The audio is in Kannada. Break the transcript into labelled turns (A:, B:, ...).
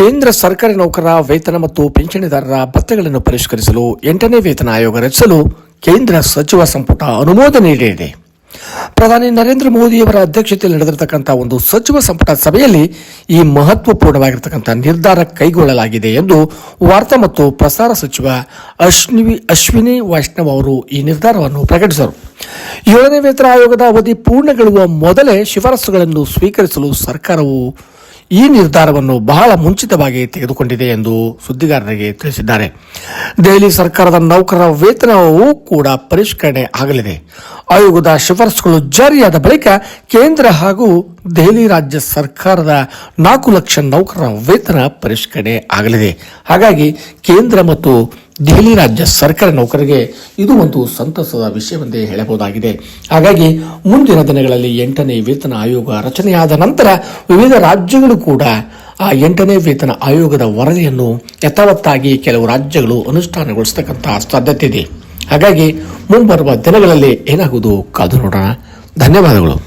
A: ಕೇಂದ್ರ ಸರ್ಕಾರಿ ನೌಕರರ ವೇತನ ಮತ್ತು ಪಿಂಚಣಿದಾರರ ಭತ್ಯೆಗಳನ್ನು ಪರಿಷ್ಕರಿಸಲು 8ನೇ ವೇತನ ಆಯೋಗ ರಚಿಸಲು ಕೇಂದ್ರ ಸಚಿವ ಸಂಪುಟ ಅನುಮೋದನೆ ನೀಡಿದೆ. ಪ್ರಧಾನಿ ನರೇಂದ್ರ ಮೋದಿಯವರ ಅಧ್ಯಕ್ಷತೆಯಲ್ಲಿ ನಡೆದಿರತಕ್ಕಂಥ ಒಂದು ಸಚಿವ ಸಂಪುಟ ಸಭೆಯಲ್ಲಿ ಈ ಮಹತ್ವಪೂರ್ಣವಾಗಿರತಕ್ಕಂಥ ನಿರ್ಧಾರ ಕೈಗೊಳ್ಳಲಾಗಿದೆ ಎಂದು ವಾರ್ತಾ ಮತ್ತು ಪ್ರಸಾರ ಸಚಿವ ಅಶ್ವಿನಿ ವೈಷ್ಣವ್ ಅವರು ಈ ನಿರ್ಧಾರವನ್ನು ಪ್ರಕಟಿಸಿದರು. 7ನೇ ವೇತನ ಆಯೋಗದ ಅವಧಿ ಪೂರ್ಣಗೊಳ್ಳುವ ಮೊದಲೇ ಶಿಫಾರಸುಗಳನ್ನು ಸ್ವೀಕರಿಸಲು ಸರ್ಕಾರವು ಈ ನಿರ್ಧಾರವನ್ನು ಬಹಳ ಮುಂಚಿತವಾಗಿ ತೆಗೆದುಕೊಂಡಿದೆ ಎಂದು ಸುದ್ದಿಗಾರರಿಗೆ ತಿಳಿಸಿದ್ದಾರೆ. ದೆಹಲಿ ಸರ್ಕಾರದ ನೌಕರರ ವೇತನವೂ ಕೂಡ ಪರಿಷ್ಕರಣೆ ಆಗಲಿದೆ. ಆಯೋಗದ ಶಿಫಾರಸುಗಳು ಜಾರಿಯಾದ ಬಳಿಕ ಕೇಂದ್ರ ಹಾಗೂ ದೆಹಲಿ ರಾಜ್ಯ ಸರ್ಕಾರದ 4 ಲಕ್ಷ ನೌಕರರ ವೇತನ ಪರಿಷ್ಕರಣೆ ಆಗಲಿದೆ. ಹಾಗಾಗಿ ಕೇಂದ್ರ ಮತ್ತು ದೆಹಲಿ ರಾಜ್ಯ ಸರ್ಕಾರಿ ನೌಕರರಿಗೆ ಇದು ಒಂದು ಸಂತಸದ ವಿಷಯವೆಂದೇ ಹೇಳಬಹುದಾಗಿದೆ. ಹಾಗಾಗಿ ಮುಂದಿನ ದಿನಗಳಲ್ಲಿ 8ನೇ ವೇತನ ಆಯೋಗ ರಚನೆಯಾದ ನಂತರ ವಿವಿಧ ರಾಜ್ಯಗಳು ಕೂಡ ಆ 8ನೇ ವೇತನ ಆಯೋಗದ ವರದಿಯನ್ನು ಯಥಾವತ್ತಾಗಿ ಕೆಲವು ರಾಜ್ಯಗಳು ಅನುಷ್ಠಾನಗೊಳಿಸತಕ್ಕಂತಹ ಸಾಧ್ಯತೆ ಇದೆ. ಹಾಗಾಗಿ ಮುಂಬರುವ ದಿನಗಳಲ್ಲಿ ಏನಾಗುವುದು ಕಾದು ನೋಡೋಣ. ಧನ್ಯವಾದಗಳು.